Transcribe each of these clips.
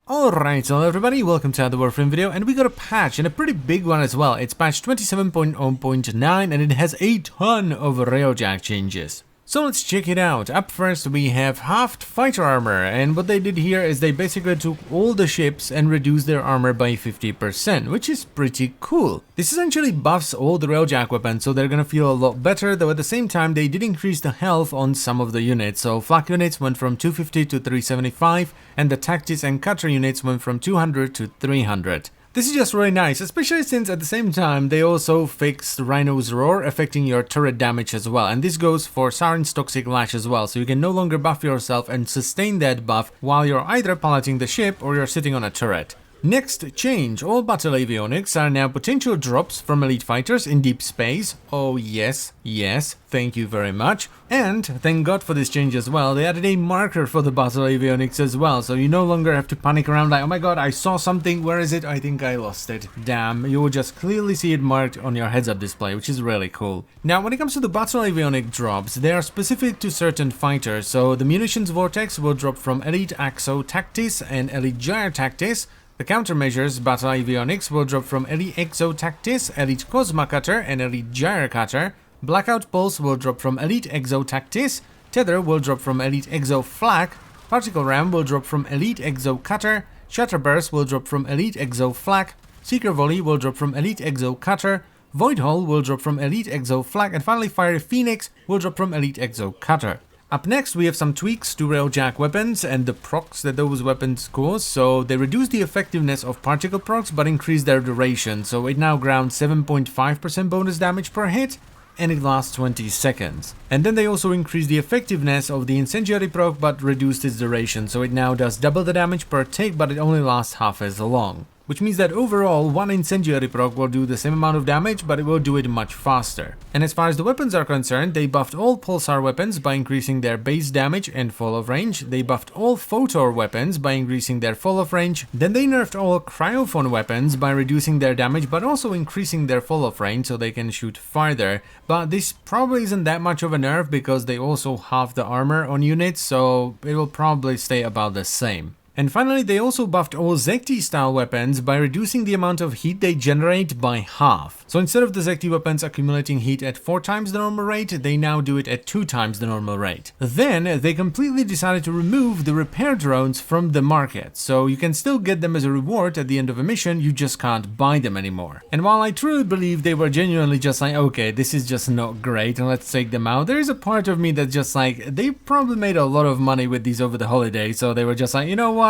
Alright, hello everybody, welcome to another Warframe video, and we got a patch, and a pretty big one as well. It's patch 27.0.9 and it has a ton of Railjack changes. So let's check it out. Up first we have halved fighter armor, and what they did here is they basically took all the ships and reduced their armor by 50%, which is pretty cool. This essentially buffs all the Railjack weapons, so they're gonna feel a lot better, though at the same time they did increase the health on some of the units. So flak units went from 250 to 375, and the tactics and cutter units went from 200 to 300. This is just really nice, especially since at the same time they also fixed Rhino's Roar, affecting your turret damage as well. And this goes for Saren's Toxic Lash as well, so you can no longer buff yourself and sustain that buff while you're either piloting the ship or you're sitting on a turret. Next change, all battle avionics are now potential drops from elite fighters in deep space. Oh yes, thank you very much. And thank God for this change as well, they added a marker for the battle avionics as well, so you no longer have to panic around like, oh my god, I saw something, where is it? I think I lost it. Damn, you will just clearly see it marked on your heads-up display, which is really cool. Now when it comes to the battle avionic drops, they are specific to certain fighters, so the munitions vortex will drop from elite Axo Tactis and elite Gyre Tactis. The countermeasures battle avionics will drop from elite Exo Tactis, elite Cosma Cutter and elite Gyre Cutter. Blackout Pulse will drop from elite Exo Tactis. Tether will drop from elite Exo Flak. Particle Ram will drop from elite Exo Cutter. Shatterburst will drop from elite Exo Flak. Seeker Volley will drop from elite Exo Cutter. Void Hole will drop from elite Exo Flak, and finally Fiery Phoenix will drop from elite Exo Cutter. Up next we have some tweaks to Railjack weapons and the procs that those weapons cause. So they reduce the effectiveness of particle procs but increase their duration, so it now grounds 7.5% bonus damage per hit and it lasts 20 seconds. And then they also increase the effectiveness of the incendiary proc but reduced its duration, so it now does double the damage per tick but it only lasts half as long. Which means that overall, one incendiary proc will do the same amount of damage, but it will do it much faster. And as far as the weapons are concerned, they buffed all pulsar weapons by increasing their base damage and fall of range. They buffed all photor weapons by increasing their fall of range. Then they nerfed all cryophone weapons by reducing their damage, but also increasing their fall of range so they can shoot farther. But this probably isn't that much of a nerf because they also halved the armor on units, so it will probably stay about the same. And finally, they also buffed all Zekti style weapons by reducing the amount of heat they generate by half. So instead of the Zekti weapons accumulating heat at 4 times the normal rate, they now do it at 2 times the normal rate. Then they completely decided to remove the repair drones from the market. So you can still get them as a reward at the end of a mission, you just can't buy them anymore. And while I truly believe they were genuinely just like, okay, this is just not great and let's take them out, there is a part of me that's just like, they probably made a lot of money with these over the holidays, so they were just like, you know what?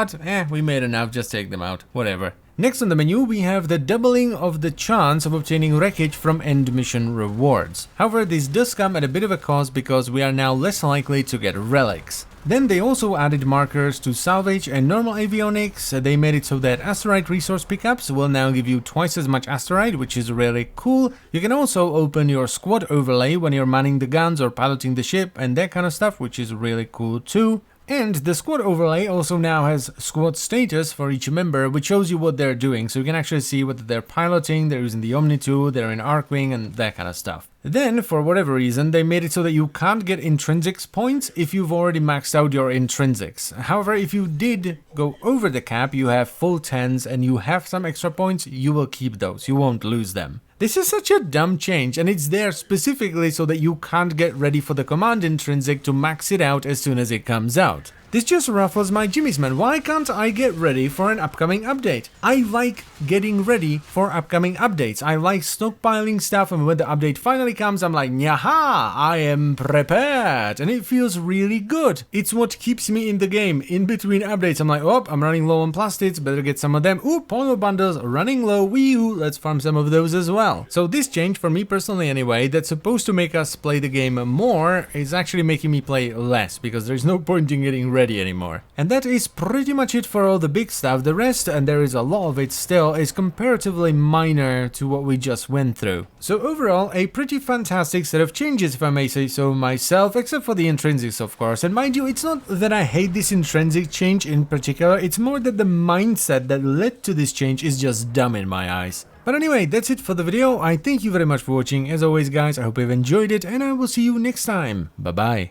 We made enough, just take them out, whatever. Next on the menu, we have the doubling of the chance of obtaining wreckage from end mission rewards. However, this does come at a bit of a cost because we are now less likely to get relics. Then they also added markers to salvage and normal avionics. They made it so that asteroid resource pickups will now give you twice as much asteroid, which is really cool. You can also open your squad overlay when you're manning the guns or piloting the ship and that kind of stuff, which is really cool too. And the squad overlay also now has squad status for each member, which shows you what they're doing, so you can actually see whether they're piloting, they're using the Omni 2, they're in Arcwing and that kind of stuff. Then, for whatever reason, they made it so that you can't get intrinsics points if you've already maxed out your intrinsics. However, if you did go over the cap, you have full 10s and you have some extra points, you will keep those, you won't lose them. This is such a dumb change, and it's there specifically so that you can't get ready for the command intrinsic to max it out as soon as it comes out. This just ruffles my jimmies, man. Why can't I get ready for an upcoming update? I like getting ready for upcoming updates. I like stockpiling stuff, and when the update finally comes, I'm like, yaha, I am prepared, and it feels really good. It's what keeps me in the game. In between updates, I'm like, oh, I'm running low on plastids, better get some of them. Ooh, polymer bundles, running low, wee-oo, let's farm some of those as well. So this change, for me personally anyway, that's supposed to make us play the game more, is actually making me play less, because there's no point in getting ready anymore. And that is pretty much it for all the big stuff. The rest, and there is a lot of it still, is comparatively minor to what we just went through. So overall, a pretty fantastic set of changes, if I may say so myself, except for the intrinsics of course. And mind you, it's not that I hate this intrinsic change in particular, it's more that the mindset that led to this change is just dumb in my eyes. But anyway, that's it for the video. I thank you very much for watching. As always guys, I hope you've enjoyed it and I will see you next time. Bye bye.